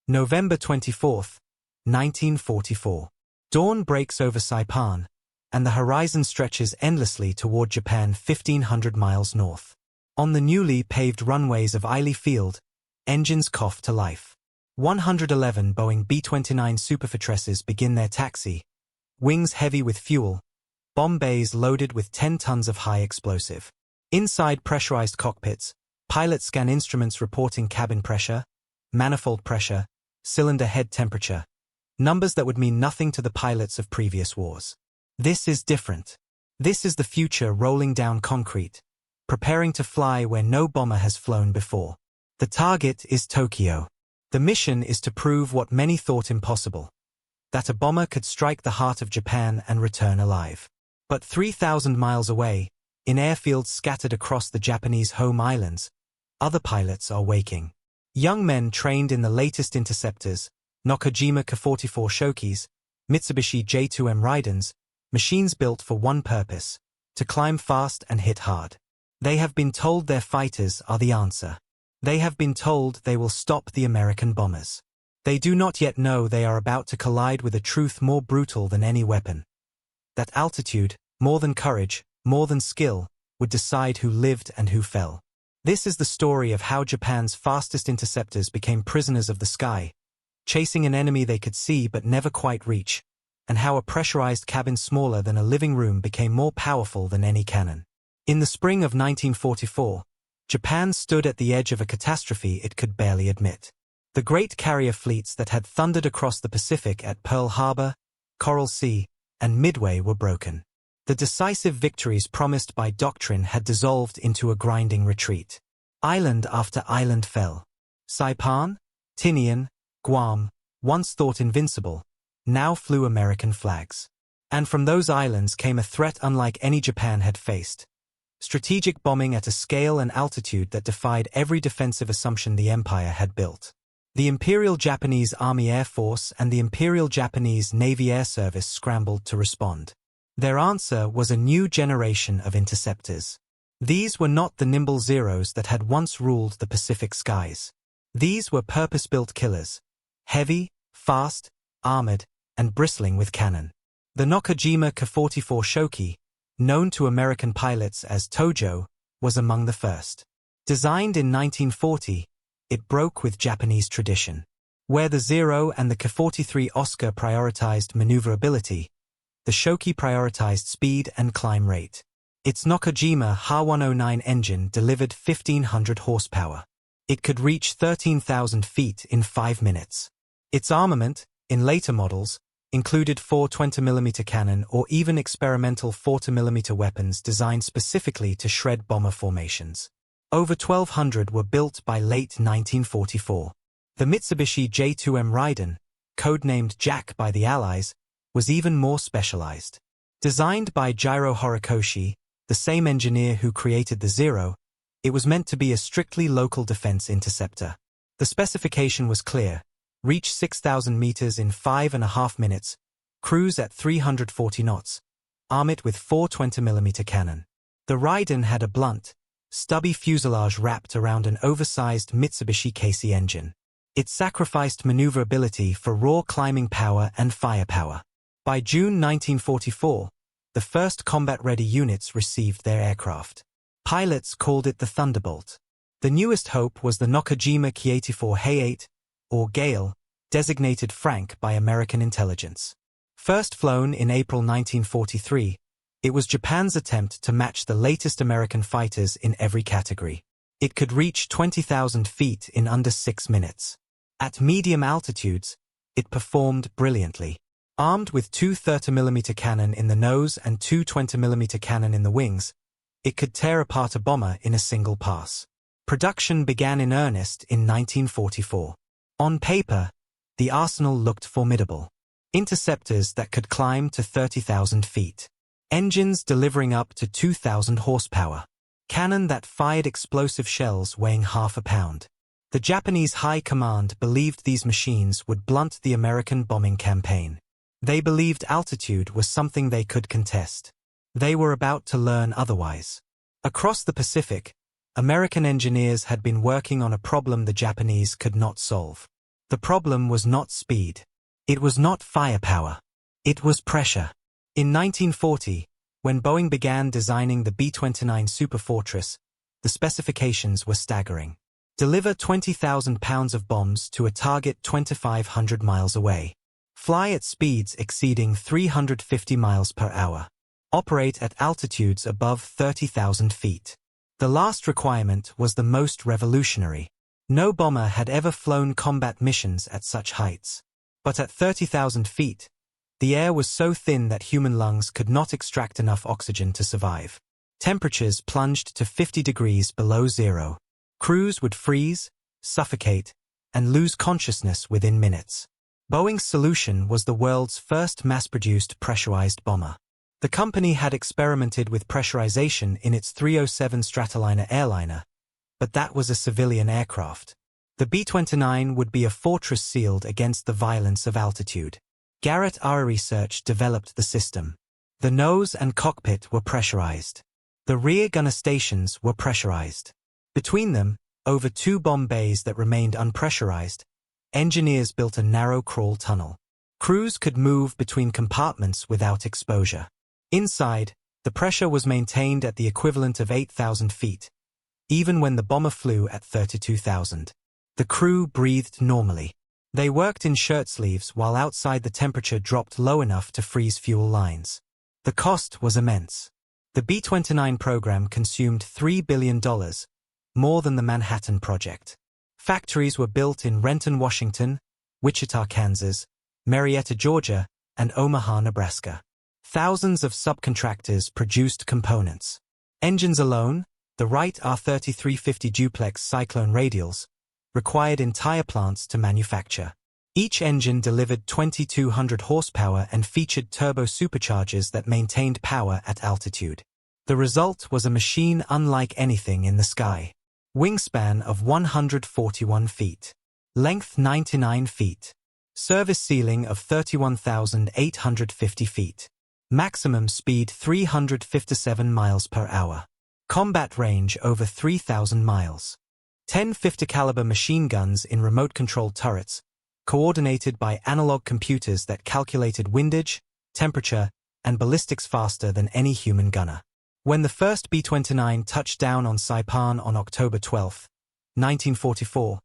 November 24th, 1944. Dawn breaks over Saipan, and the horizon stretches endlessly toward Japan 1,500 miles north. On the newly paved runways of Ily Field, engines cough to life. 111 Boeing B-29 Superfortresses begin their taxi, wings heavy with fuel, bomb bays loaded with 10 tons of high explosive. Inside pressurized cockpits, pilots scan instruments reporting cabin pressure, manifold pressure, cylinder head temperature, numbers that would mean nothing to the pilots of previous wars. This is different. This is the future rolling down concrete, preparing to fly where no bomber has flown before. The target is Tokyo. The mission is to prove what many thought impossible, that a bomber could strike the heart of Japan and return alive. But 3,000 miles away, in airfields scattered across the Japanese home islands, other pilots are waking. Young men trained in the latest Interceptors, Nakajima Ka-44 Shokis, Mitsubishi J2M Raidens, machines built for one purpose, to climb fast and hit hard. They have been told their fighters are the answer. They have been told they will stop the American bombers. They do not yet know they are about to collide with a truth more brutal than any weapon. That altitude, more than courage, more than skill, would decide who lived and who fell. This is the story of how Japan's fastest interceptors became prisoners of the sky, chasing an enemy they could see but never quite reach, and how a pressurized cabin smaller than a living room became more powerful than any cannon. In the spring of 1944, Japan stood at the edge of a catastrophe it could barely admit. The great carrier fleets that had thundered across the Pacific at Pearl Harbor, Coral Sea, and Midway were broken. The decisive victories promised by doctrine had dissolved into a grinding retreat. Island after island fell. Saipan, Tinian, Guam, once thought invincible, now flew American flags. And from those islands came a threat unlike any Japan had faced. Strategic bombing at a scale and altitude that defied every defensive assumption the empire had built. The Imperial Japanese Army Air Force and the Imperial Japanese Navy Air Service scrambled to respond. Their answer was a new generation of interceptors. These were not the nimble Zeros that had once ruled the Pacific skies. These were purpose-built killers, heavy, fast, armored, and bristling with cannon. The Nakajima Ka-44 Shoki, known to American pilots as Tojo, was among the first. Designed in 1940, it broke with Japanese tradition. Where the Zero and the Ka-43 Oscar prioritized maneuverability, the Shoki prioritized speed and climb rate. Its Nakajima Ha-109 engine delivered 1,500 horsepower. It could reach 13,000 feet in 5 minutes. Its armament, in later models, included 4 20mm cannon or even experimental 40mm weapons designed specifically to shred bomber formations. Over 1,200 were built by late 1944. The Mitsubishi J2M Raiden, codenamed Jack by the Allies, was even more specialized. Designed by Jiro Horikoshi, the same engineer who created the Zero, it was meant to be a strictly local defense interceptor. The specification was clear: reach 6,000 meters in 5.5 minutes, cruise at 340 knots, arm it with 4 20mm cannon. The Raiden had a blunt, stubby fuselage wrapped around an oversized Mitsubishi Casey engine. It sacrificed maneuverability for raw climbing power and firepower. By June 1944, the first combat-ready units received their aircraft. Pilots called it the Thunderbolt. The newest hope was the Nakajima Ki-84 Hay-8, or Gale, designated Frank by American intelligence. First flown in April 1943, it was Japan's attempt to match the latest American fighters in every category. It could reach 20,000 feet in under 6 minutes. At medium altitudes, it performed brilliantly. Armed with 2 30mm cannon in the nose and 2 20mm cannon in the wings, it could tear apart a bomber in a single pass. Production began in earnest in 1944. On paper, the arsenal looked formidable. Interceptors that could climb to 30,000 feet. Engines delivering up to 2,000 horsepower. Cannon that fired explosive shells weighing half a pound. The Japanese High Command believed these machines would blunt the American bombing campaign. They believed altitude was something they could contest. They were about to learn otherwise. Across the Pacific, American engineers had been working on a problem the Japanese could not solve. The problem was not speed. It was not firepower. It was pressure. In 1940, when Boeing began designing the B-29 Superfortress, the specifications were staggering. Deliver 20,000 pounds of bombs to a target 2,500 miles away. Fly at speeds exceeding 350 miles per hour. Operate at altitudes above 30,000 feet. The last requirement was the most revolutionary. No bomber had ever flown combat missions at such heights. But at 30,000 feet, the air was so thin that human lungs could not extract enough oxygen to survive. Temperatures plunged to 50 degrees below zero. Crews would freeze, suffocate, and lose consciousness within minutes. Boeing's solution was the world's first mass-produced pressurized bomber. The company had experimented with pressurization in its 307 Stratoliner airliner, but that was a civilian aircraft. The B-29 would be a fortress sealed against the violence of altitude. Garrett Air Research developed the system. The nose and cockpit were pressurized. The rear gunner stations were pressurized. Between them, over 2 bomb bays that remained unpressurized, engineers built a narrow crawl tunnel. Crews could move between compartments without exposure. Inside, the pressure was maintained at the equivalent of 8,000 feet, even when the bomber flew at 32,000. The crew breathed normally. They worked in shirt sleeves while outside the temperature dropped low enough to freeze fuel lines. The cost was immense. The B-29 program consumed $3 billion, more than the Manhattan Project. Factories were built in Renton, Washington, Wichita, Kansas, Marietta, Georgia, and Omaha, Nebraska. Thousands of subcontractors produced components. Engines alone, the Wright R-3350 duplex Cyclone radials, required entire plants to manufacture. Each engine delivered 2,200 horsepower and featured turbo superchargers that maintained power at altitude. The result was a machine unlike anything in the sky. Wingspan of 141 feet. Length 99 feet. Service ceiling of 31,850 feet. Maximum speed 357 miles per hour. Combat range over 3,000 miles. 10 50-caliber machine guns in remote-controlled turrets, coordinated by analog computers that calculated windage, temperature, and ballistics faster than any human gunner. When the first B-29 touched down on Saipan on October 12, 1944,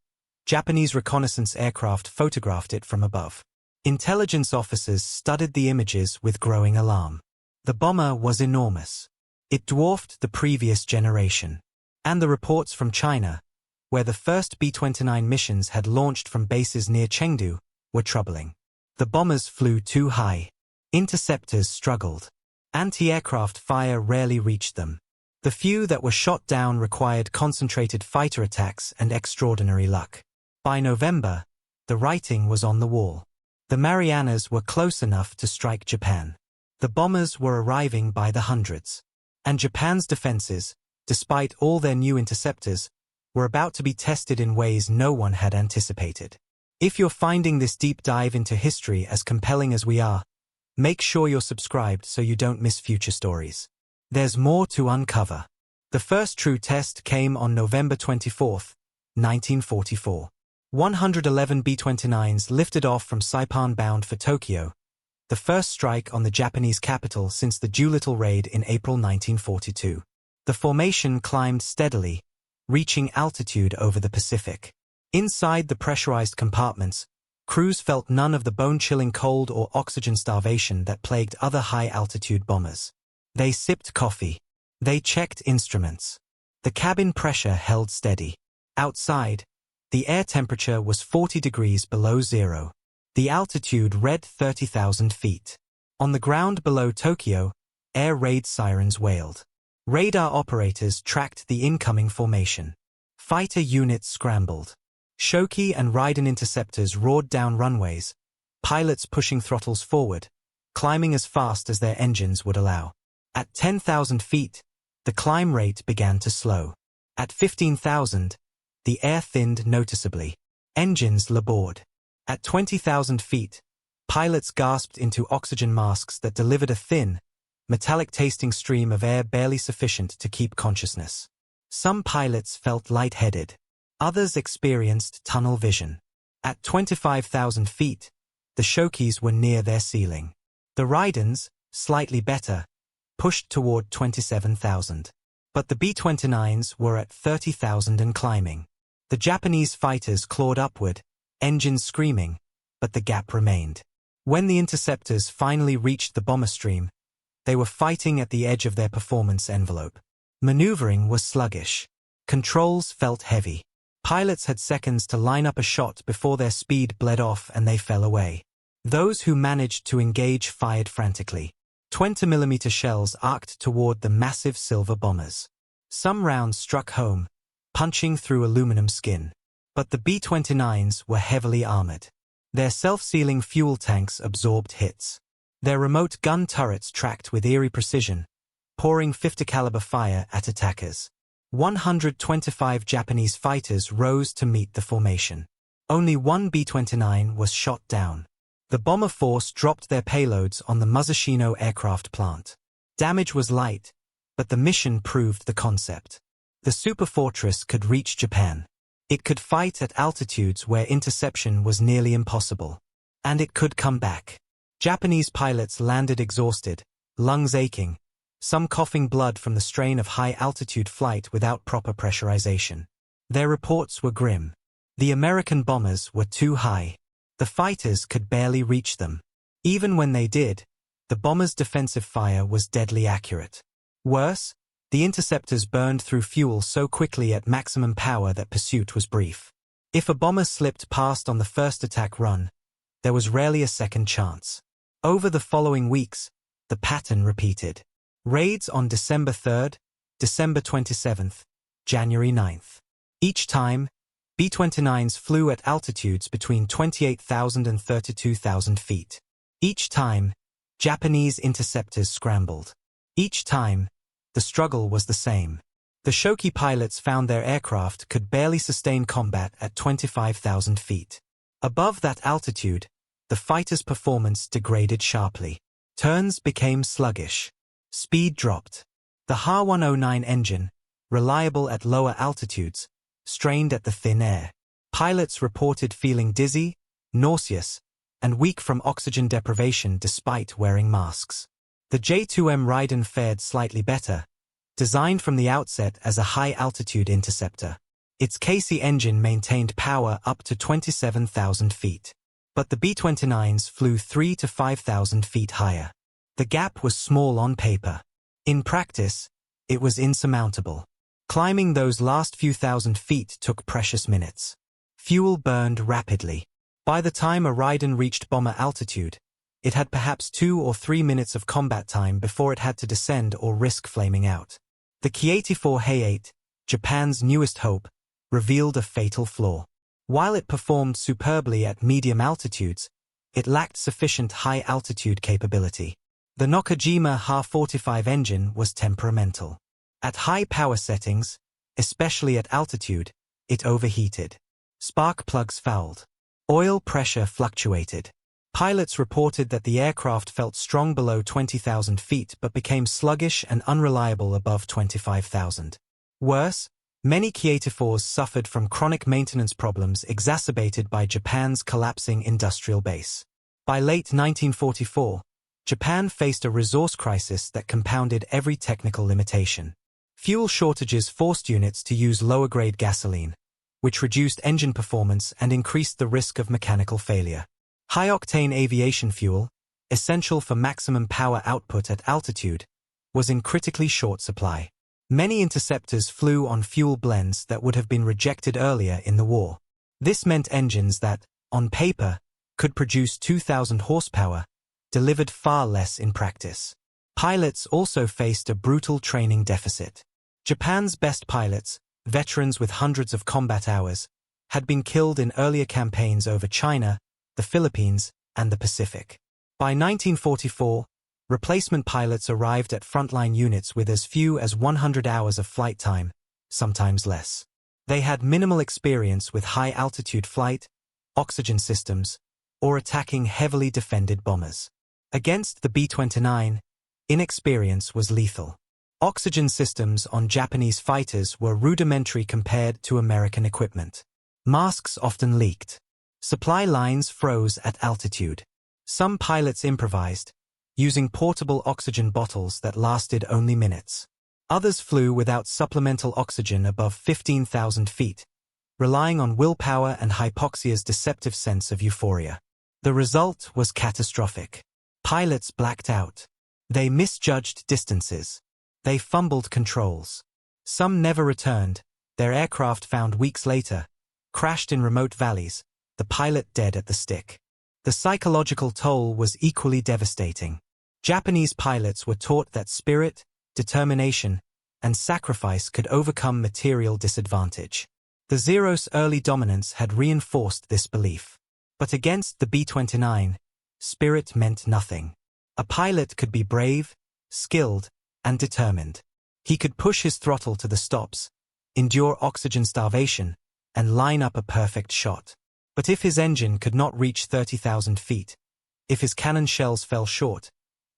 Japanese reconnaissance aircraft photographed it from above. Intelligence officers studied the images with growing alarm. The bomber was enormous. It dwarfed the previous generation. And the reports from China, where the first B-29 missions had launched from bases near Chengdu, were troubling. The bombers flew too high. Interceptors struggled. Anti-aircraft fire rarely reached them. The few that were shot down required concentrated fighter attacks and extraordinary luck. By November, the writing was on the wall. The Marianas were close enough to strike Japan. The bombers were arriving by the hundreds. And Japan's defenses, despite all their new interceptors, were about to be tested in ways no one had anticipated. If you're finding this deep dive into history as compelling as we are, make sure you're subscribed so you don't miss future stories. There's more to uncover. The first true test came on November 24, 1944. 111 B-29s lifted off from Saipan bound for Tokyo, the first strike on the Japanese capital since the Doolittle raid in April 1942. The formation climbed steadily, reaching altitude over the Pacific. Inside the pressurized compartments, crews felt none of the bone-chilling cold or oxygen starvation that plagued other high-altitude bombers. They sipped coffee. They checked instruments. The cabin pressure held steady. Outside, the air temperature was 40 degrees below zero. The altitude read 30,000 feet. On the ground below Tokyo, air raid sirens wailed. Radar operators tracked the incoming formation. Fighter units scrambled. Shoki and Raiden interceptors roared down runways, pilots pushing throttles forward, climbing as fast as their engines would allow. At 10,000 feet, the climb rate began to slow. At 15,000, the air thinned noticeably. Engines labored. At 20,000 feet, pilots gasped into oxygen masks that delivered a thin, metallic-tasting stream of air barely sufficient to keep consciousness. Some pilots felt lightheaded. Others experienced tunnel vision. At 25,000 feet, the Shokis were near their ceiling. The Raidens, slightly better, pushed toward 27,000. But the B-29s were at 30,000 and climbing. The Japanese fighters clawed upward, engines screaming, but the gap remained. When the Interceptors finally reached the bomber stream, they were fighting at the edge of their performance envelope. Maneuvering was sluggish. Controls felt heavy. Pilots had seconds to line up a shot before their speed bled off and they fell away. Those who managed to engage fired frantically. 20mm shells arced toward the massive silver bombers. Some rounds struck home, punching through aluminum skin. But the B-29s were heavily armored. Their self-sealing fuel tanks absorbed hits. Their remote gun turrets tracked with eerie precision, pouring 50-caliber fire at attackers. 125 Japanese fighters rose to meet the formation. Only one B-29 was shot down. The bomber force dropped their payloads on the Musashino aircraft plant. Damage was light, but the mission proved the concept. The Superfortress could reach Japan. It could fight at altitudes where interception was nearly impossible. And it could come back. Japanese pilots landed exhausted, lungs aching, some coughing blood from the strain of high-altitude flight without proper pressurization. Their reports were grim. The American bombers were too high. The fighters could barely reach them. Even when they did, the bombers' defensive fire was deadly accurate. Worse, the interceptors burned through fuel so quickly at maximum power that pursuit was brief. If a bomber slipped past on the first attack run, there was rarely a second chance. Over the following weeks, the pattern repeated. Raids on December 3rd, December 27th, January 9th. Each time, B-29s flew at altitudes between 28,000 and 32,000 feet. Each time, Japanese interceptors scrambled. Each time, the struggle was the same. The Shoki pilots found their aircraft could barely sustain combat at 25,000 feet. Above that altitude, the fighters' performance degraded sharply. Turns became sluggish. Speed dropped. The Ha-109 engine, reliable at lower altitudes, strained at the thin air. Pilots reported feeling dizzy, nauseous, and weak from oxygen deprivation despite wearing masks. The J-2M Raiden fared slightly better, designed from the outset as a high-altitude interceptor. Its KC engine maintained power up to 27,000 feet. But the B-29s flew 3,000 to 5,000 feet higher. The gap was small on paper. In practice, it was insurmountable. Climbing those last few thousand feet took precious minutes. Fuel burned rapidly. By the time a Raiden reached bomber altitude, it had perhaps 2 or 3 minutes of combat time before it had to descend or risk flaming out. The Ki-84 He-8, Japan's newest hope, revealed a fatal flaw. While it performed superbly at medium altitudes, it lacked sufficient high-altitude capability. The Nakajima Ha-45 engine was temperamental. At high power settings, especially at altitude, it overheated. Spark plugs fouled. Oil pressure fluctuated. Pilots reported that the aircraft felt strong below 20,000 feet but became sluggish and unreliable above 25,000. Worse, many Ki-84s suffered from chronic maintenance problems exacerbated by Japan's collapsing industrial base. By late 1944, Japan faced a resource crisis that compounded every technical limitation. Fuel shortages forced units to use lower-grade gasoline, which reduced engine performance and increased the risk of mechanical failure. High-octane aviation fuel, essential for maximum power output at altitude, was in critically short supply. Many interceptors flew on fuel blends that would have been rejected earlier in the war. This meant engines that, on paper, could produce 2,000 horsepower, delivered far less in practice. Pilots also faced a brutal training deficit. Japan's best pilots, veterans with hundreds of combat hours, had been killed in earlier campaigns over China, the Philippines, and the Pacific. By 1944, replacement pilots arrived at frontline units with as few as 100 hours of flight time, sometimes less. They had minimal experience with high-altitude flight, oxygen systems, or attacking heavily defended bombers. Against the B-29, inexperience was lethal. Oxygen systems on Japanese fighters were rudimentary compared to American equipment. Masks often leaked. Supply lines froze at altitude. Some pilots improvised, using portable oxygen bottles that lasted only minutes. Others flew without supplemental oxygen above 15,000 feet, relying on willpower and hypoxia's deceptive sense of euphoria. The result was catastrophic. Pilots blacked out. They misjudged distances. They fumbled controls. Some never returned, their aircraft found weeks later, crashed in remote valleys, the pilot dead at the stick. The psychological toll was equally devastating. Japanese pilots were taught that spirit, determination, and sacrifice could overcome material disadvantage. The Zero's early dominance had reinforced this belief. But against the B-29, spirit meant nothing. A pilot could be brave, skilled, and determined. He could push his throttle to the stops, endure oxygen starvation, and line up a perfect shot. But if his engine could not reach 30,000 feet, if his cannon shells fell short,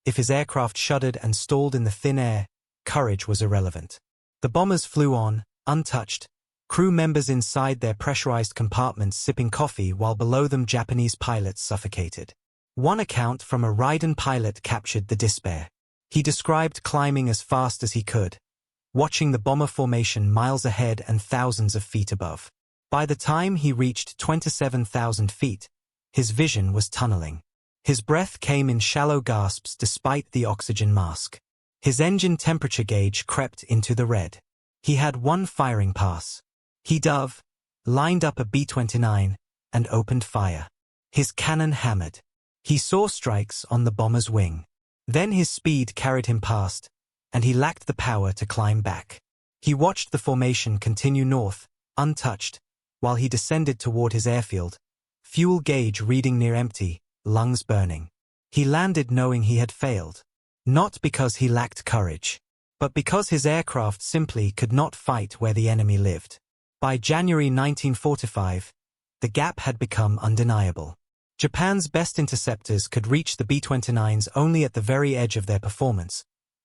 if his aircraft shuddered and stalled in the thin air, courage was irrelevant. The bombers flew on, untouched, crew members inside their pressurized compartments sipping coffee while below them Japanese pilots suffocated. One account from a Raiden pilot captured the despair. He described climbing as fast as he could, watching the bomber formation miles ahead and thousands of feet above. By the time he reached 27,000 feet, his vision was tunneling. His breath came in shallow gasps despite the oxygen mask. His engine temperature gauge crept into the red. He had one firing pass. He dove, lined up a B-29, and opened fire. His cannon hammered. He saw strikes on the bomber's wing. Then his speed carried him past, and he lacked the power to climb back. He watched the formation continue north, untouched, while he descended toward his airfield, fuel gauge reading near empty, lungs burning. He landed knowing he had failed. Not because he lacked courage, but because his aircraft simply could not fight where the enemy lived. By January 1945, the gap had become undeniable. Japan's best interceptors could reach the B-29s only at the very edge of their performance,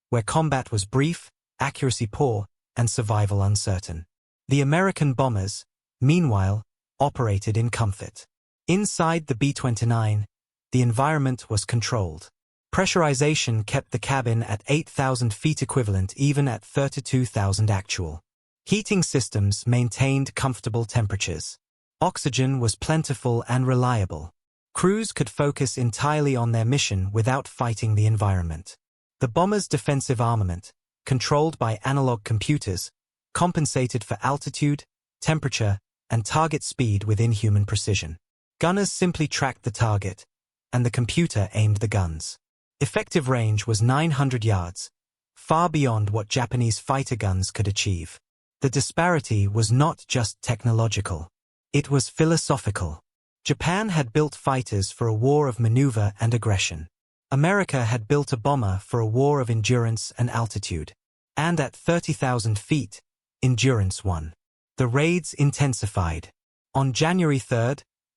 where combat was brief, accuracy poor, and survival uncertain. The American bombers, meanwhile, operated in comfort. Inside the B-29, the environment was controlled. Pressurization kept the cabin at 8,000 feet equivalent even at 32,000 actual. Heating systems maintained comfortable temperatures. Oxygen was plentiful and reliable. Crews could focus entirely on their mission without fighting the environment. The bomber's defensive armament, controlled by analog computers, compensated for altitude, temperature, and target speed with inhuman precision. Gunners simply tracked the target, and the computer aimed the guns. Effective range was 900 yards, far beyond what Japanese fighter guns could achieve. The disparity was not just technological. It was philosophical. Japan had built fighters for a war of maneuver and aggression. America had built a bomber for a war of endurance and altitude. And at 30,000 feet, endurance won. The raids intensified. On January 3,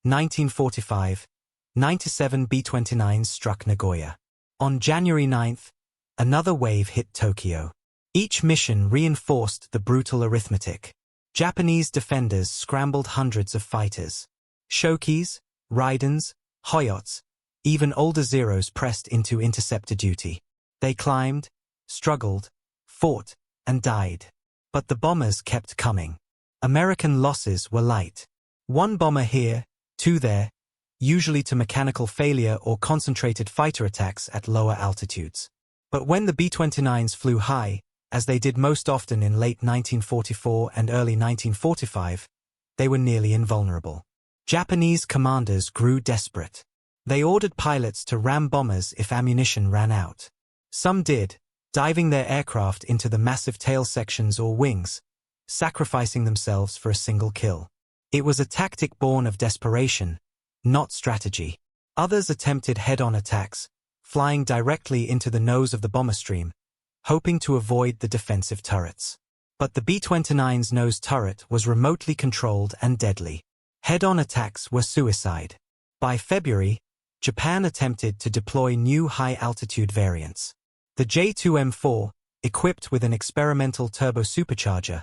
1945, 97 B-29s struck Nagoya. On January 9, another wave hit Tokyo. Each mission reinforced the brutal arithmetic. Japanese defenders scrambled hundreds of fighters. Shokis, Raidens, Hoyots, even older Zeros pressed into interceptor duty. They climbed, struggled, fought, and died. But the bombers kept coming. American losses were light. One bomber here, two there, usually to mechanical failure or concentrated fighter attacks at lower altitudes. But when the B-29s flew high, as they did most often in late 1944 and early 1945, they were nearly invulnerable. Japanese commanders grew desperate. They ordered pilots to ram bombers if ammunition ran out. Some did, diving their aircraft into the massive tail sections or wings, sacrificing themselves for a single kill. It was a tactic born of desperation, not strategy. Others attempted head-on attacks, flying directly into the nose of the bomber stream, hoping to avoid the defensive turrets. But the B-29's nose turret was remotely controlled and deadly. Head-on attacks were suicide. By February, Japan attempted to deploy new high-altitude variants. The J-2M4, equipped with an experimental turbo supercharger,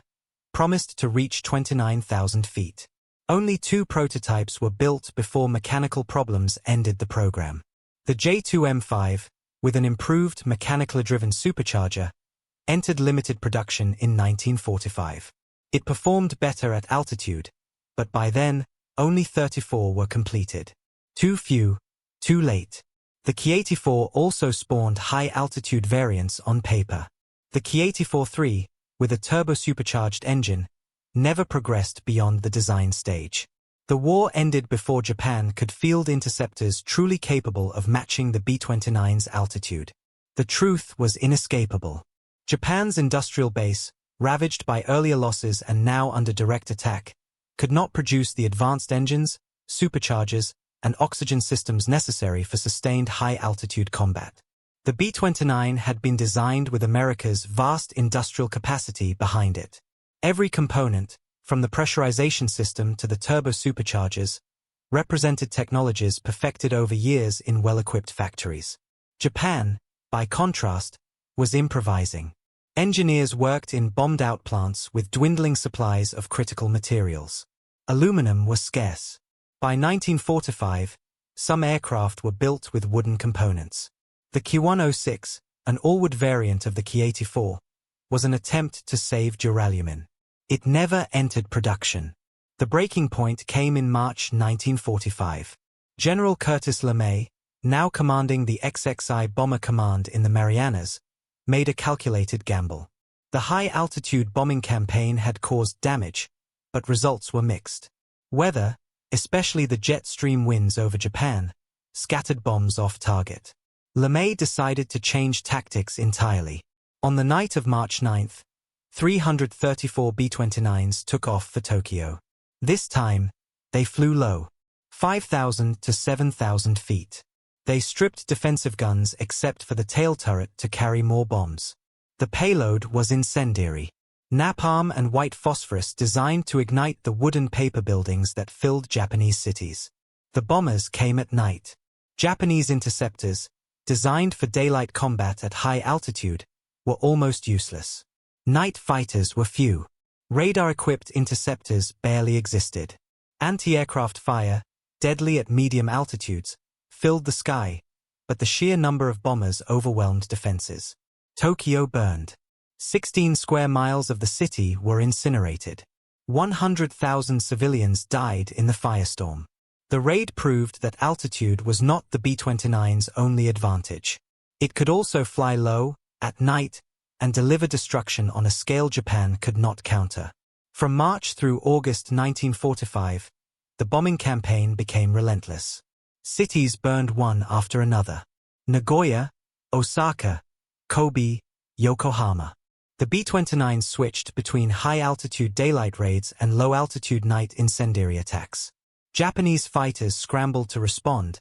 promised to reach 29,000 feet. Only 2 prototypes were built before mechanical problems ended the program. The J2M5, with an improved mechanically driven supercharger, entered limited production in 1945. It performed better at altitude, but by then, only 34 were completed. Too few, too late. The Ki-84 also spawned high-altitude variants on paper. The Ki-84-3, with a turbo-supercharged engine, never progressed beyond the design stage. The war ended before Japan could field interceptors truly capable of matching the B-29's altitude. The truth was inescapable. Japan's industrial base, ravaged by earlier losses and now under direct attack, could not produce the advanced engines, superchargers, and oxygen systems necessary for sustained high-altitude combat. The B-29 had been designed with America's vast industrial capacity behind it. Every component, from the pressurization system to the turbo superchargers, represented technologies perfected over years in well-equipped factories. Japan, by contrast, was improvising. Engineers worked in bombed-out plants with dwindling supplies of critical materials. Aluminum was scarce. By 1945, some aircraft were built with wooden components. The Ki-106, an all-wood variant of the Ki-84, was an attempt to save duralumin. It never entered production. The breaking point came in March 1945. General Curtis LeMay, now commanding the XXI Bomber Command in the Marianas, made a calculated gamble. The high-altitude bombing campaign had caused damage, but results were mixed. Weather, especially the jet stream winds over Japan, scattered bombs off target. LeMay decided to change tactics entirely. On the night of March 9th, 334 B-29s took off for Tokyo. This time, they flew low, 5,000 to 7,000 feet. They stripped defensive guns except for the tail turret to carry more bombs. The payload was incendiary. Napalm and white phosphorus designed to ignite the wooden paper buildings that filled Japanese cities. The bombers came at night. Japanese interceptors, designed for daylight combat at high altitude, were almost useless. Night fighters were few. Radar-equipped interceptors barely existed. Anti-aircraft fire, deadly at medium altitudes, filled the sky, but the sheer number of bombers overwhelmed defenses. Tokyo burned. 16 square miles of the city were incinerated. 100,000 civilians died in the firestorm. The raid proved that altitude was not the B-29's only advantage. It could also fly low, at night, and deliver destruction on a scale Japan could not counter. From March through August 1945, the bombing campaign became relentless. Cities burned one after another. Nagoya, Osaka, Kobe, Yokohama. The B-29 switched between high-altitude daylight raids and low-altitude night incendiary attacks. Japanese fighters scrambled to respond,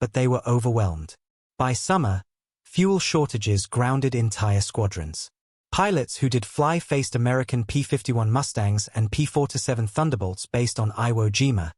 but they were overwhelmed. By summer, fuel shortages grounded entire squadrons. Pilots who did fly faced American P-51 Mustangs and P-47 Thunderbolts based on Iwo Jima,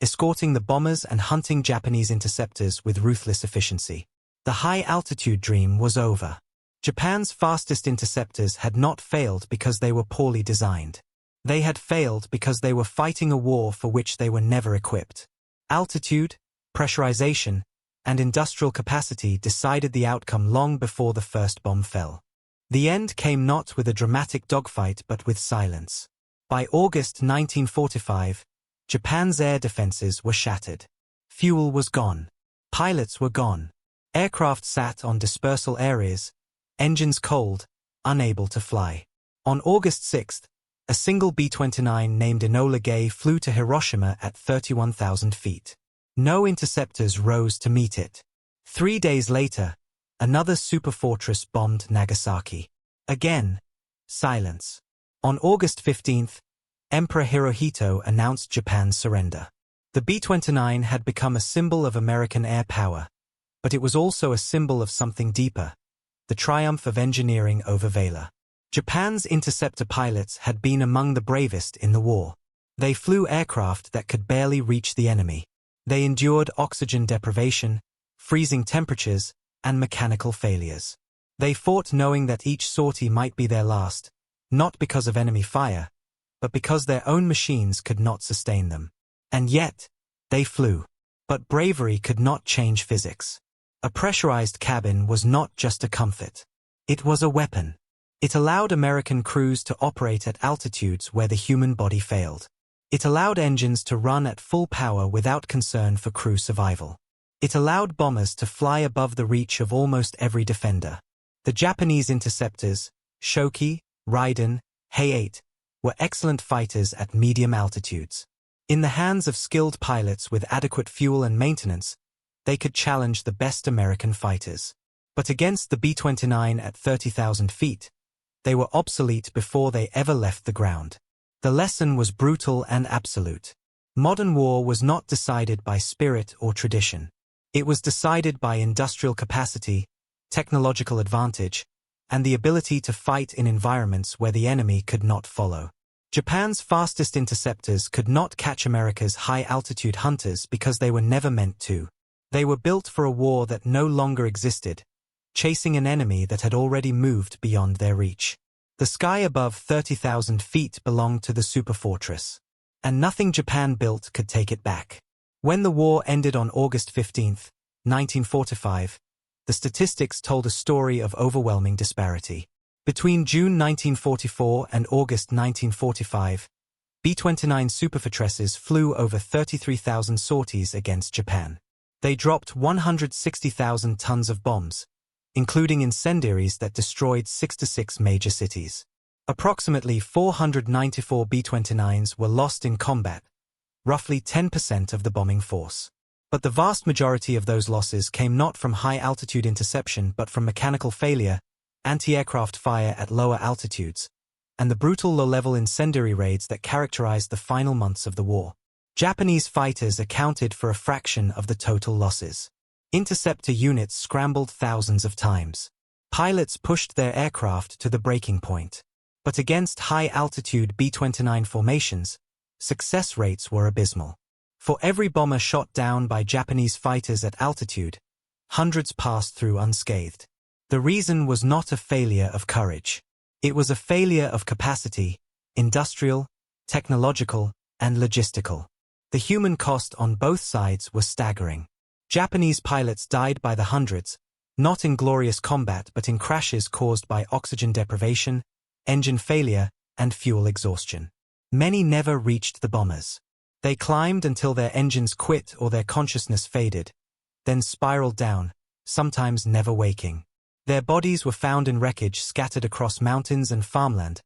escorting the bombers and hunting Japanese interceptors with ruthless efficiency. The high-altitude dream was over. Japan's fastest interceptors had not failed because they were poorly designed. They had failed because they were fighting a war for which they were never equipped. Altitude, pressurization, and industrial capacity decided the outcome long before the first bomb fell. The end came not with a dramatic dogfight but with silence. By August 1945, Japan's air defenses were shattered. Fuel was gone. Pilots were gone. Aircraft sat on dispersal areas, engines cold, unable to fly. On August 6th, a single B-29 named Enola Gay flew to Hiroshima at 31,000 feet. No interceptors rose to meet it. 3 days later, another Superfortress bombed Nagasaki. Again, silence. On August 15th, Emperor Hirohito announced Japan's surrender. The B-29 had become a symbol of American air power, but it was also a symbol of something deeper, the triumph of engineering over valor. Japan's interceptor pilots had been among the bravest in the war. They flew aircraft that could barely reach the enemy. They endured oxygen deprivation, freezing temperatures, and mechanical failures. They fought knowing that each sortie might be their last, not because of enemy fire, but because their own machines could not sustain them. And yet, they flew. But bravery could not change physics. A pressurized cabin was not just a comfort. It was a weapon. It allowed American crews to operate at altitudes where the human body failed. It allowed engines to run at full power without concern for crew survival. It allowed bombers to fly above the reach of almost every defender. The Japanese interceptors, Shoki, Raiden, Hay-8, were excellent fighters at medium altitudes. In the hands of skilled pilots with adequate fuel and maintenance, they could challenge the best American fighters. But against the B-29 at 30,000 feet, they were obsolete before they ever left the ground. The lesson was brutal and absolute. Modern war was not decided by spirit or tradition. It was decided by industrial capacity, technological advantage, and the ability to fight in environments where the enemy could not follow. Japan's fastest interceptors could not catch America's high-altitude hunters because they were never meant to. They were built for a war that no longer existed, chasing an enemy that had already moved beyond their reach. The sky above 30,000 feet belonged to the Superfortress, and nothing Japan built could take it back. When the war ended on August 15, 1945, the statistics told a story of overwhelming disparity. Between June 1944 and August 1945, B-29 Superfortresses flew over 33,000 sorties against Japan. They dropped 160,000 tons of bombs, including incendiaries that destroyed 66 major cities. Approximately 494 B-29s were lost in combat, roughly 10% of the bombing force. But the vast majority of those losses came not from high-altitude interception but from mechanical failure, anti-aircraft fire at lower altitudes, and the brutal low-level incendiary raids that characterized the final months of the war. Japanese fighters accounted for a fraction of the total losses. Interceptor units scrambled thousands of times. Pilots pushed their aircraft to the breaking point. But against high-altitude B-29 formations, success rates were abysmal. For every bomber shot down by Japanese fighters at altitude, hundreds passed through unscathed. The reason was not a failure of courage. It was a failure of capacity, industrial, technological, and logistical. The human cost on both sides was staggering. Japanese pilots died by the hundreds, not in glorious combat but in crashes caused by oxygen deprivation, engine failure, and fuel exhaustion. Many never reached the bombers. They climbed until their engines quit or their consciousness faded, then spiraled down, sometimes never waking. Their bodies were found in wreckage scattered across mountains and farmland,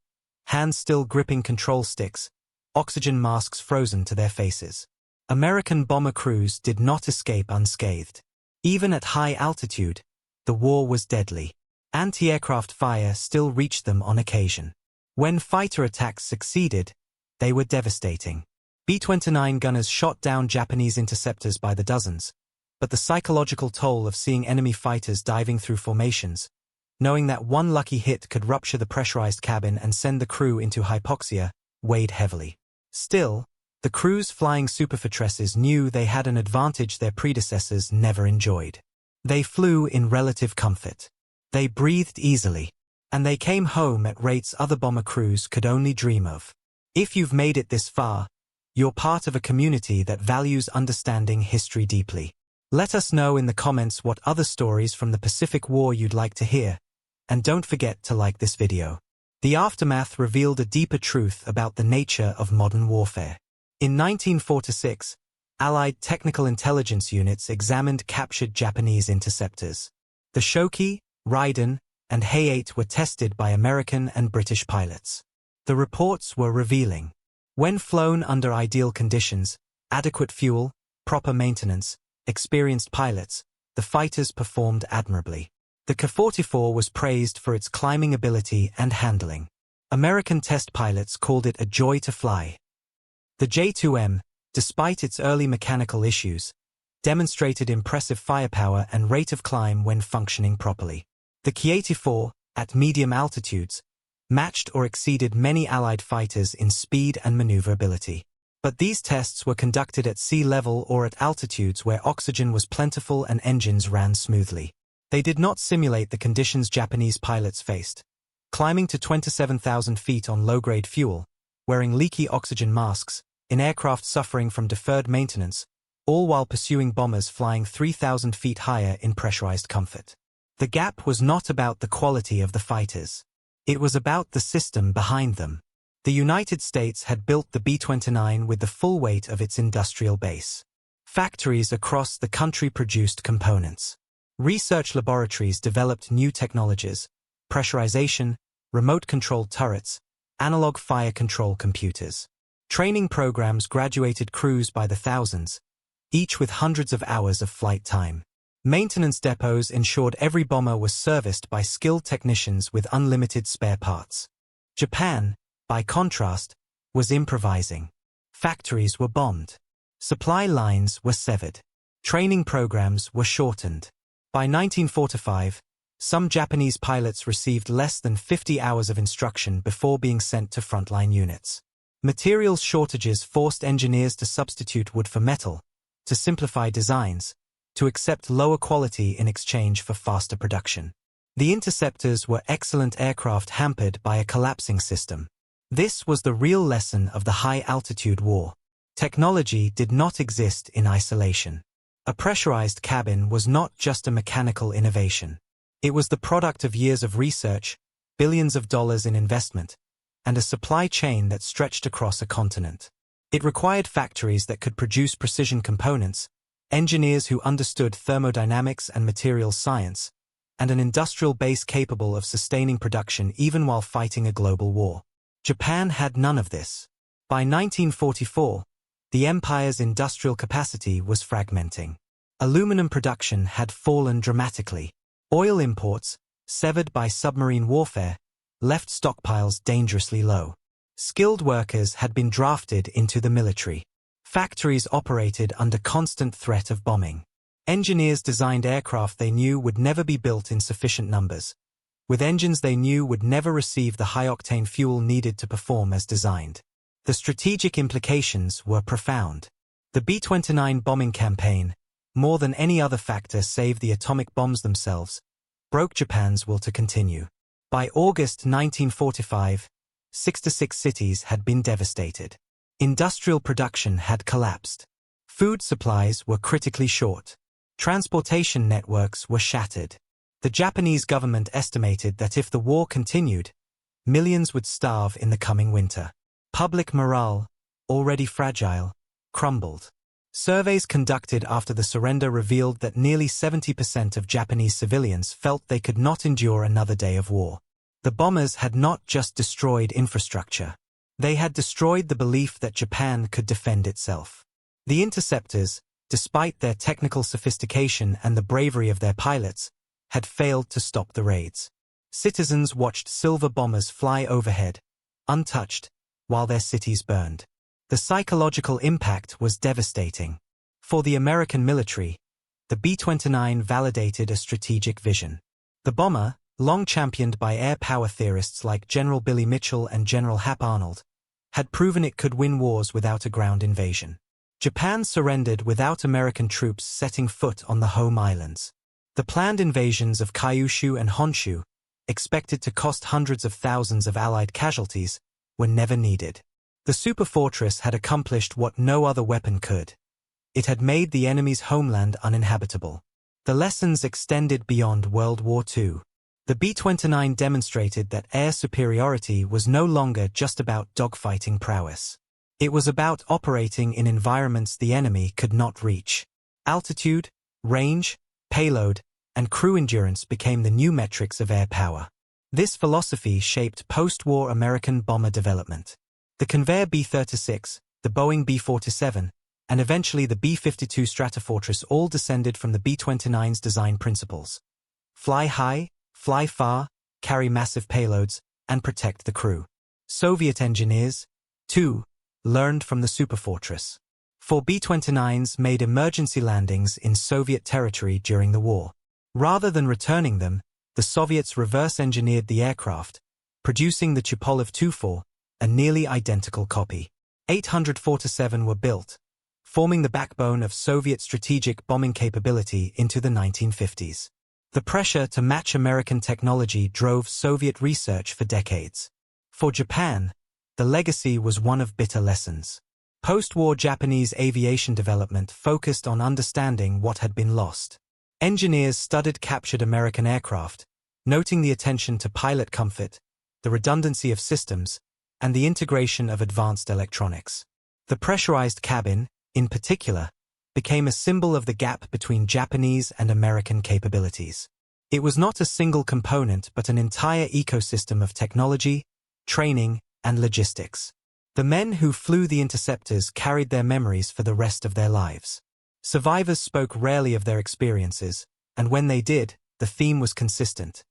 hands still gripping control sticks, oxygen masks frozen to their faces. American bomber crews did not escape unscathed. Even at high altitude, the war was deadly. Anti-aircraft fire still reached them on occasion. When fighter attacks succeeded, they were devastating. B-29 gunners shot down Japanese interceptors by the dozens, but the psychological toll of seeing enemy fighters diving through formations, knowing that one lucky hit could rupture the pressurized cabin and send the crew into hypoxia, weighed heavily. Still, the crews flying Superfortresses knew they had an advantage their predecessors never enjoyed. They flew in relative comfort. They breathed easily, and they came home at rates other bomber crews could only dream of. If you've made it this far, you're part of a community that values understanding history deeply. Let us know in the comments what other stories from the Pacific War you'd like to hear, and don't forget to like this video. The aftermath revealed a deeper truth about the nature of modern warfare. In 1946, Allied technical intelligence units examined captured Japanese interceptors. The Shoki, Raiden, and Hay-8 were tested by American and British pilots. The reports were revealing. When flown under ideal conditions, adequate fuel, proper maintenance, experienced pilots, the fighters performed admirably. The K-44 was praised for its climbing ability and handling. American test pilots called it a joy to fly. The J-2M, despite its early mechanical issues, demonstrated impressive firepower and rate of climb when functioning properly. The K-84, at medium altitudes, matched or exceeded many Allied fighters in speed and maneuverability. But these tests were conducted at sea level or at altitudes where oxygen was plentiful and engines ran smoothly. They did not simulate the conditions Japanese pilots faced. Climbing to 27,000 feet on low-grade fuel, wearing leaky oxygen masks, in aircraft suffering from deferred maintenance, all while pursuing bombers flying 3,000 feet higher in pressurized comfort. The gap was not about the quality of the fighters. It was about the system behind them. The United States had built the B-29 with the full weight of its industrial base. Factories across the country produced components. Research laboratories developed new technologies, pressurization, remote-controlled turrets, analog fire control computers. Training programs graduated crews by the thousands, each with hundreds of hours of flight time. Maintenance depots ensured every bomber was serviced by skilled technicians with unlimited spare parts. Japan, by contrast, was improvising. Factories were bombed. Supply lines were severed. Training programs were shortened. By 1945, some Japanese pilots received less than 50 hours of instruction before being sent to frontline units. Materials shortages forced engineers to substitute wood for metal, to simplify designs, to accept lower quality in exchange for faster production. The Interceptors were excellent aircraft hampered by a collapsing system. This was the real lesson of the high-altitude war. Technology did not exist in isolation. A pressurized cabin was not just a mechanical innovation. It was the product of years of research, billions of dollars in investment, and a supply chain that stretched across a continent. It required factories that could produce precision components, engineers who understood thermodynamics and materials science, and an industrial base capable of sustaining production even while fighting a global war. Japan had none of this. By 1944, the empire's industrial capacity was fragmenting. Aluminum production had fallen dramatically. Oil imports, severed by submarine warfare, left stockpiles dangerously low. Skilled workers had been drafted into the military. Factories operated under constant threat of bombing. Engineers designed aircraft they knew would never be built in sufficient numbers, with engines they knew would never receive the high-octane fuel needed to perform as designed. The strategic implications were profound. The B-29 bombing campaign, more than any other factor save the atomic bombs themselves, broke Japan's will to continue. By August 1945, 66 cities had been devastated. Industrial production had collapsed. Food supplies were critically short. Transportation networks were shattered. The Japanese government estimated that if the war continued, millions would starve in the coming winter. Public morale, already fragile, crumbled. Surveys conducted after the surrender revealed that nearly 70% of Japanese civilians felt they could not endure another day of war. The bombers had not just destroyed infrastructure. They had destroyed the belief that Japan could defend itself. The Interceptors, despite their technical sophistication and the bravery of their pilots, had failed to stop the raids. Citizens watched silver bombers fly overhead, untouched, while their cities burned. The psychological impact was devastating. For the American military, the B-29 validated a strategic vision. The bomber, long championed by air power theorists like General Billy Mitchell and General Hap Arnold, had proven it could win wars without a ground invasion. Japan surrendered without American troops setting foot on the home islands. The planned invasions of Kyushu and Honshu, expected to cost hundreds of thousands of Allied casualties, were never needed. The Superfortress had accomplished what no other weapon could. It had made the enemy's homeland uninhabitable. The lessons extended beyond World War II. The B-29 demonstrated that air superiority was no longer just about dogfighting prowess. It was about operating in environments the enemy could not reach. Altitude, range, payload, and crew endurance became the new metrics of air power. This philosophy shaped post-war American bomber development. The Convair B-36, the Boeing B-47, and eventually the B-52 Stratofortress all descended from the B-29's design principles. Fly high, fly far, carry massive payloads, and protect the crew. Soviet engineers, too, learned from the Superfortress. 4 B-29s made emergency landings in Soviet territory during the war. Rather than returning them, the Soviets reverse-engineered the aircraft, producing the Tupolev Tu-4, a nearly identical copy. 847 were built, forming the backbone of Soviet strategic bombing capability into the 1950s. The pressure to match American technology drove Soviet research for decades. For Japan, the legacy was one of bitter lessons. Post-war Japanese aviation development focused on understanding what had been lost. Engineers studied captured American aircraft, noting the attention to pilot comfort, the redundancy of systems, and the integration of advanced electronics. The pressurized cabin, in particular, became a symbol of the gap between Japanese and American capabilities. It was not a single component but an entire ecosystem of technology, training, and logistics. The men who flew the Interceptors carried their memories for the rest of their lives. Survivors spoke rarely of their experiences, and when they did, the theme was consistent.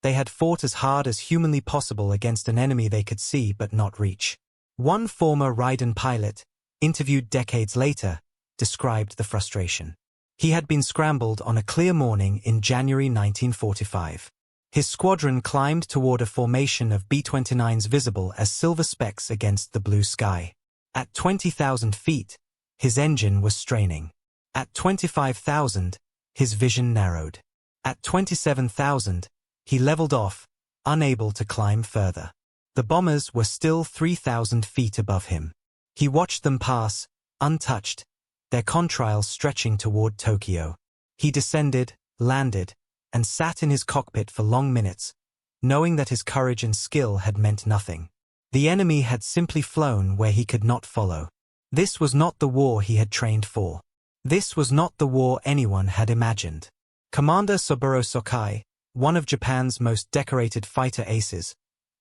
They had fought as hard as humanly possible against an enemy they could see but not reach. One former Raiden pilot, interviewed decades later, described the frustration. He had been scrambled on a clear morning in January 1945. His squadron climbed toward a formation of B-29s visible as silver specks against the blue sky. At 20,000 feet, his engine was straining. At 25,000, his vision narrowed. At 27,000, he leveled off, unable to climb further. The bombers were still 3,000 feet above him. He watched them pass, untouched, their contrails stretching toward Tokyo. He descended, landed, and sat in his cockpit for long minutes, knowing that his courage and skill had meant nothing. The enemy had simply flown where he could not follow. This was not the war he had trained for. This was not the war anyone had imagined. Commander Saburo Sokai, one of Japan's most decorated fighter aces,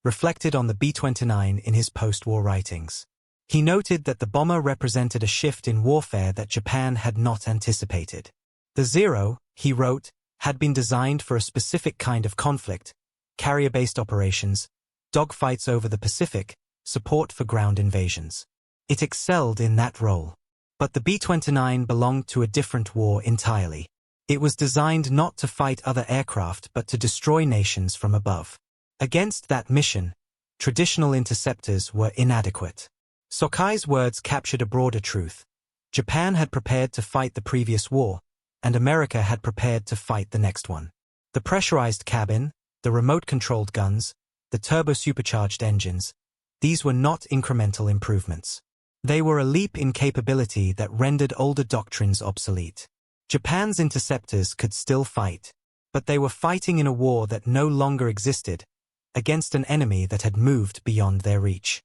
reflected on the B-29 in his post-war writings. He noted that the bomber represented a shift in warfare that Japan had not anticipated. The Zero, he wrote, had been designed for a specific kind of conflict, carrier-based operations, dogfights over the Pacific, support for ground invasions. It excelled in that role. But the B-29 belonged to a different war entirely. It was designed not to fight other aircraft but to destroy nations from above. Against that mission, traditional interceptors were inadequate. Sokai's words captured a broader truth. Japan had prepared to fight the previous war, and America had prepared to fight the next one. The pressurized cabin, the remote-controlled guns, the turbo-supercharged engines, these were not incremental improvements. They were a leap in capability that rendered older doctrines obsolete. Japan's interceptors could still fight, but they were fighting in a war that no longer existed, against an enemy that had moved beyond their reach.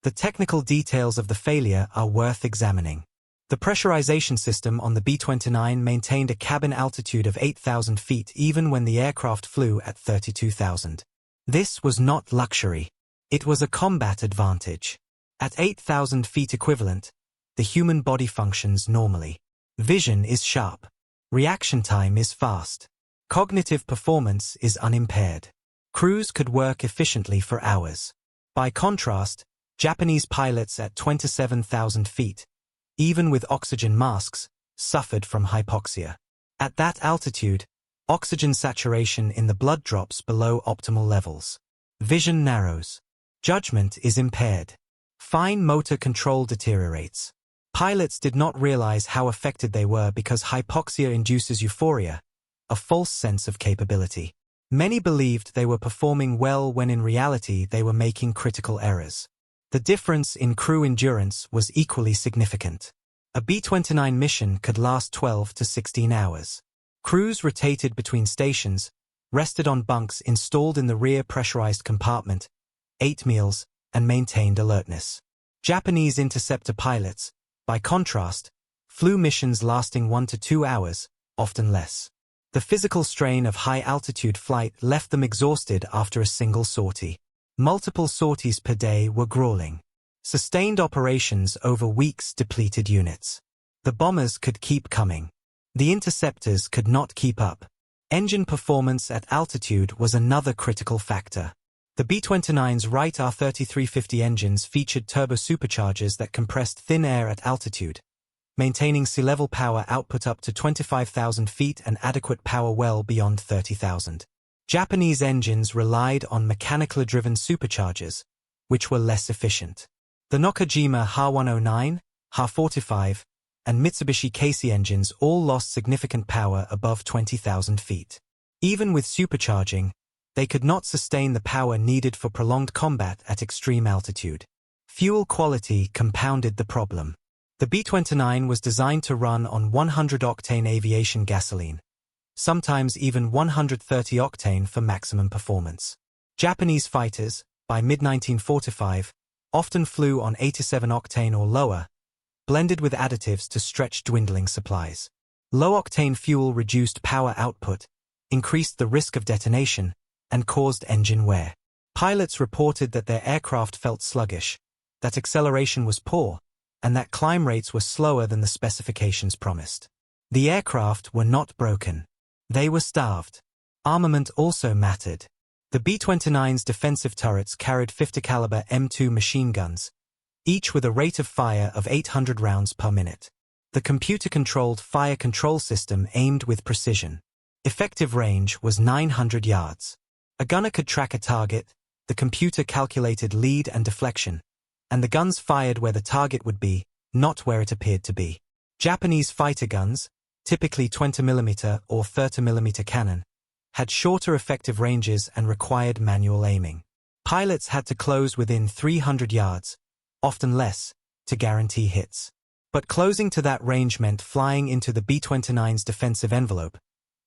The technical details of the failure are worth examining. The pressurization system on the B-29 maintained a cabin altitude of 8,000 feet even when the aircraft flew at 32,000. This was not luxury. It was a combat advantage. At 8,000 feet equivalent, the human body functions normally. Vision is sharp. Reaction time is fast. Cognitive performance is unimpaired. Crews could work efficiently for hours. By contrast, Japanese pilots at 27,000 feet, even with oxygen masks, suffered from hypoxia. At that altitude, oxygen saturation in the blood drops below optimal levels. Vision narrows. Judgment is impaired. Fine motor control deteriorates. Pilots did not realize how affected they were because hypoxia induces euphoria, a false sense of capability. Many believed they were performing well when in reality they were making critical errors. The difference in crew endurance was equally significant. A B-29 mission could last 12 to 16 hours. Crews rotated between stations, rested on bunks installed in the rear pressurized compartment, ate meals, and maintained alertness. Japanese interceptor pilots, by contrast, flew missions lasting 1 to 2 hours, often less. The physical strain of high-altitude flight left them exhausted after a single sortie. Multiple sorties per day were grueling. Sustained operations over weeks depleted units. The bombers could keep coming. The interceptors could not keep up. Engine performance at altitude was another critical factor. The B-29's Wright R3350 engines featured turbo-superchargers that compressed thin air at altitude, maintaining sea-level power output up to 25,000 feet and adequate power well beyond 30,000. Japanese engines relied on mechanically driven superchargers, which were less efficient. The Nakajima Ha-109, Ha-45, and Mitsubishi Casey engines all lost significant power above 20,000 feet. Even with supercharging, they could not sustain the power needed for prolonged combat at extreme altitude. Fuel quality compounded the problem. The B-29 was designed to run on 100-octane aviation gasoline, sometimes even 130 octane for maximum performance. Japanese fighters, by mid-1945, often flew on 87 octane or lower, blended with additives to stretch dwindling supplies. Low-octane fuel reduced power output, increased the risk of detonation, and caused engine wear. Pilots reported that their aircraft felt sluggish, that acceleration was poor, and that climb rates were slower than the specifications promised. The aircraft were not broken. They were starved. Armament also mattered. The B-29's defensive turrets carried 50-caliber M2 machine guns, each with a rate of fire of 800 rounds per minute. The computer-controlled fire control system aimed with precision. Effective range was 900 yards. A gunner could track a target, the computer calculated lead and deflection, and the guns fired where the target would be, not where it appeared to be. Japanese fighter guns, typically 20mm or 30mm cannon, had shorter effective ranges and required manual aiming. Pilots had to close within 300 yards, often less, to guarantee hits. But closing to that range meant flying into the B-29's defensive envelope,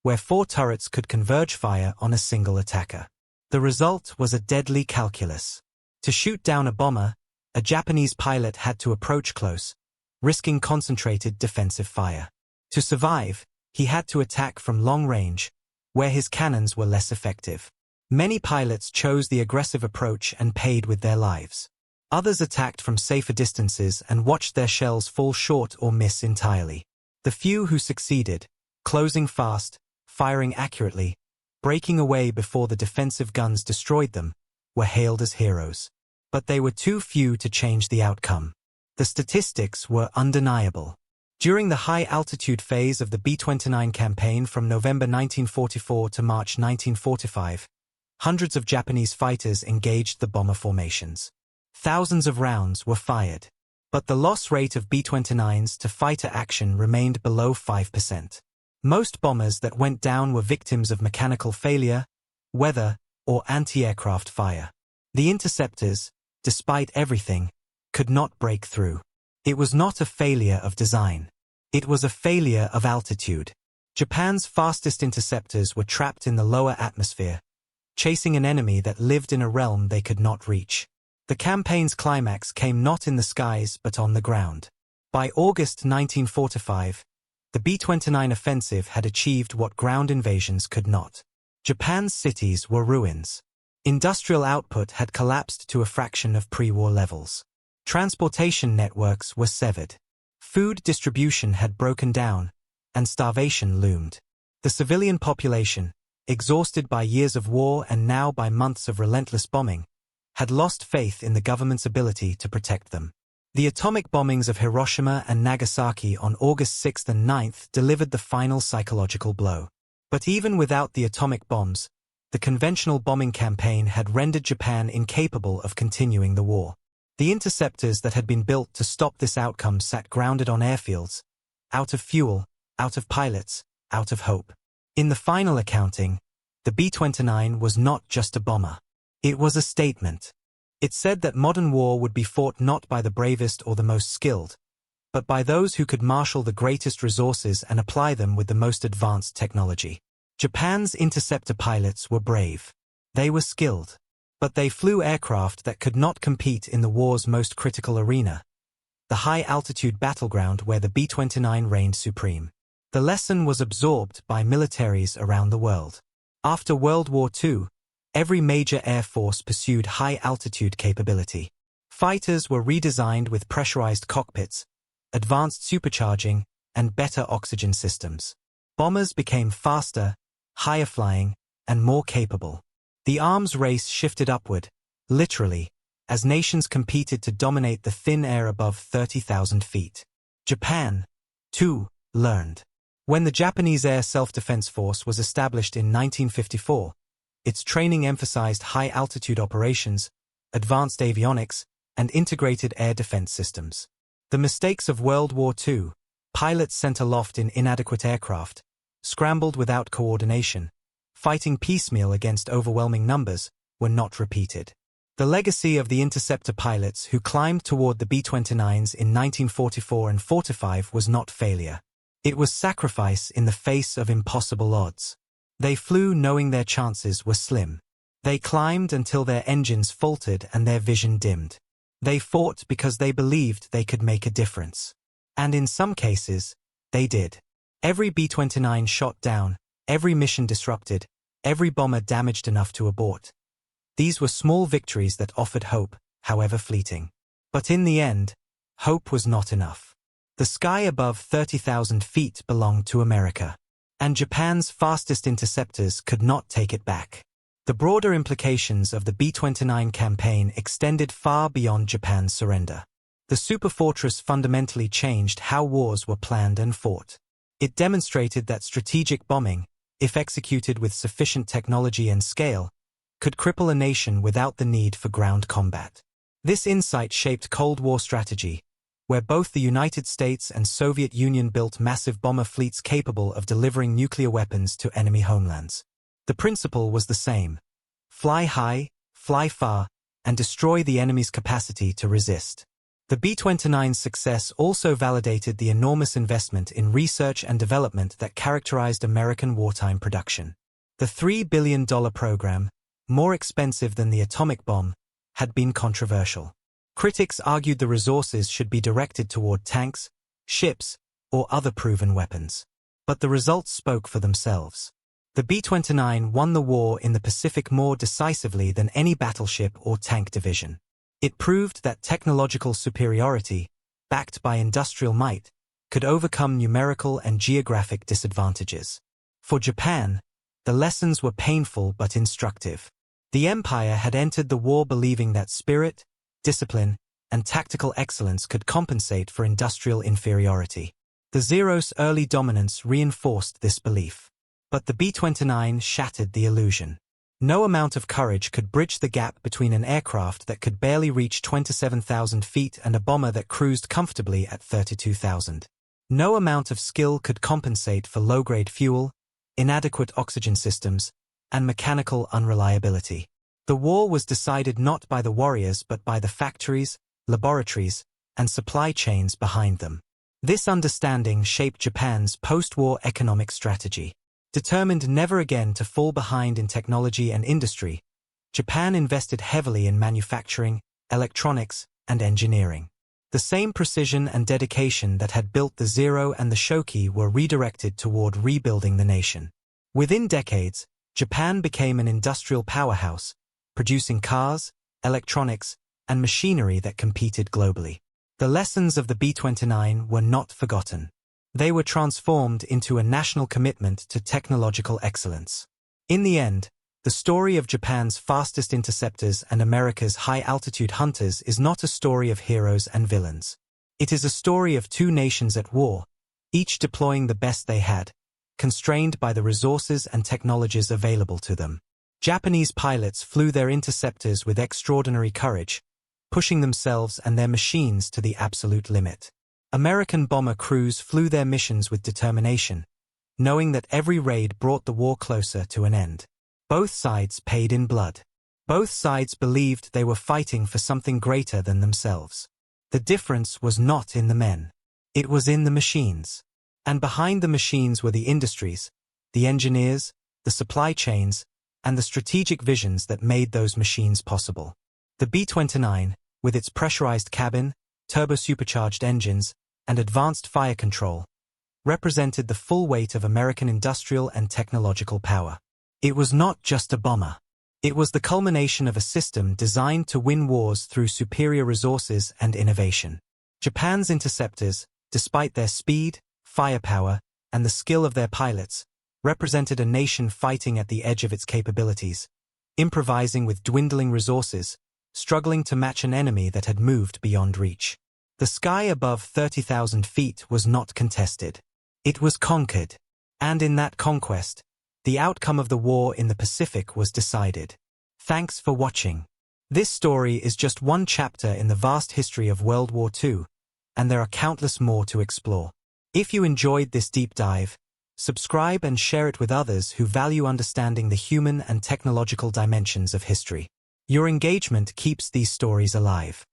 where 4 turrets could converge fire on a single attacker. The result was a deadly calculus. To shoot down a bomber, a Japanese pilot had to approach close, risking concentrated defensive fire. To survive, he had to attack from long range, where his cannons were less effective. Many pilots chose the aggressive approach and paid with their lives. Others attacked from safer distances and watched their shells fall short or miss entirely. The few who succeeded, closing fast, firing accurately, breaking away before the defensive guns destroyed them, were hailed as heroes. But they were too few to change the outcome. The statistics were undeniable. During the high-altitude phase of the B-29 campaign from November 1944 to March 1945, hundreds of Japanese fighters engaged the bomber formations. Thousands of rounds were fired. But the loss rate of B-29s to fighter action remained below 5%. Most bombers that went down were victims of mechanical failure, weather, or anti-aircraft fire. The interceptors, despite everything, could not break through. It was not a failure of design. It was a failure of altitude. Japan's fastest interceptors were trapped in the lower atmosphere, chasing an enemy that lived in a realm they could not reach. The campaign's climax came not in the skies but on the ground. By August 1945, the B-29 offensive had achieved what ground invasions could not. Japan's cities were ruins. Industrial output had collapsed to a fraction of pre-war levels. Transportation networks were severed. Food distribution had broken down, and starvation loomed. The civilian population, exhausted by years of war and now by months of relentless bombing, had lost faith in the government's ability to protect them. The atomic bombings of Hiroshima and Nagasaki on August 6 and 9 delivered the final psychological blow. But even without the atomic bombs, the conventional bombing campaign had rendered Japan incapable of continuing the war. The interceptors that had been built to stop this outcome sat grounded on airfields, out of fuel, out of pilots, out of hope. In the final accounting, the B-29 was not just a bomber. It was a statement. It said that modern war would be fought not by the bravest or the most skilled, but by those who could marshal the greatest resources and apply them with the most advanced technology. Japan's interceptor pilots were brave. They were skilled. But they flew aircraft that could not compete in the war's most critical arena, the high-altitude battleground where the B-29 reigned supreme. The lesson was absorbed by militaries around the world. After World War II, every major air force pursued high-altitude capability. Fighters were redesigned with pressurized cockpits, advanced supercharging, and better oxygen systems. Bombers became faster, higher-flying, and more capable. The arms race shifted upward, literally, as nations competed to dominate the thin air above 30,000 feet. Japan, too, learned. When the Japanese Air Self-Defense Force was established in 1954, its training emphasized high-altitude operations, advanced avionics, and integrated air defense systems. The mistakes of World War II, pilots sent aloft in inadequate aircraft, scrambled without coordination, fighting piecemeal against overwhelming numbers, were not repeated. The legacy of the Interceptor pilots who climbed toward the B-29s in 1944 and 45 was not failure. It was sacrifice in the face of impossible odds. They flew knowing their chances were slim. They climbed until their engines faltered and their vision dimmed. They fought because they believed they could make a difference. And in some cases, they did. Every B-29 shot down, every mission disrupted, every bomber damaged enough to abort. These were small victories that offered hope, however fleeting. But in the end, hope was not enough. The sky above 30,000 feet belonged to America. And Japan's fastest interceptors could not take it back. The broader implications of the B-29 campaign extended far beyond Japan's surrender. The Superfortress fundamentally changed how wars were planned and fought. It demonstrated that strategic bombing, if executed with sufficient technology and scale, could cripple a nation without the need for ground combat. This insight shaped Cold War strategy, where both the United States and Soviet Union built massive bomber fleets capable of delivering nuclear weapons to enemy homelands. The principle was the same: fly high, fly far, and destroy the enemy's capacity to resist. The B-29's success also validated the enormous investment in research and development that characterized American wartime production. The $3 billion program, more expensive than the atomic bomb, had been controversial. Critics argued the resources should be directed toward tanks, ships, or other proven weapons. But the results spoke for themselves. The B-29 won the war in the Pacific more decisively than any battleship or tank division. It proved that technological superiority, backed by industrial might, could overcome numerical and geographic disadvantages. For Japan, the lessons were painful but instructive. The empire had entered the war believing that spirit, discipline, and tactical excellence could compensate for industrial inferiority. The Zero's early dominance reinforced this belief. But the B-29 shattered the illusion. No amount of courage could bridge the gap between an aircraft that could barely reach 27,000 feet and a bomber that cruised comfortably at 32,000. No amount of skill could compensate for low-grade fuel, inadequate oxygen systems, and mechanical unreliability. The war was decided not by the warriors but by the factories, laboratories, and supply chains behind them. This understanding shaped Japan's post-war economic strategy. Determined never again to fall behind in technology and industry, Japan invested heavily in manufacturing, electronics, and engineering. The same precision and dedication that had built the Zero and the Shoki were redirected toward rebuilding the nation. Within decades, Japan became an industrial powerhouse, producing cars, electronics, and machinery that competed globally. The lessons of the B-29 were not forgotten. They were transformed into a national commitment to technological excellence. In the end, the story of Japan's fastest interceptors and America's high-altitude hunters is not a story of heroes and villains. It is a story of two nations at war, each deploying the best they had, constrained by the resources and technologies available to them. Japanese pilots flew their interceptors with extraordinary courage, pushing themselves and their machines to the absolute limit. American bomber crews flew their missions with determination, knowing that every raid brought the war closer to an end. Both sides paid in blood. Both sides believed they were fighting for something greater than themselves. The difference was not in the men. It was in the machines. And behind the machines were the industries, the engineers, the supply chains, and the strategic visions that made those machines possible. The B-29, with its pressurized cabin, turbo-supercharged engines, and advanced fire control, represented the full weight of American industrial and technological power. It was not just a bomber. It was the culmination of a system designed to win wars through superior resources and innovation. Japan's interceptors, despite their speed, firepower, and the skill of their pilots, represented a nation fighting at the edge of its capabilities, improvising with dwindling resources, struggling to match an enemy that had moved beyond reach. The sky above 30,000 feet was not contested. It was conquered. And in that conquest, the outcome of the war in the Pacific was decided. Thanks for watching. This story is just one chapter in the vast history of World War II, and there are countless more to explore. If you enjoyed this deep dive, subscribe and share it with others who value understanding the human and technological dimensions of history. Your engagement keeps these stories alive.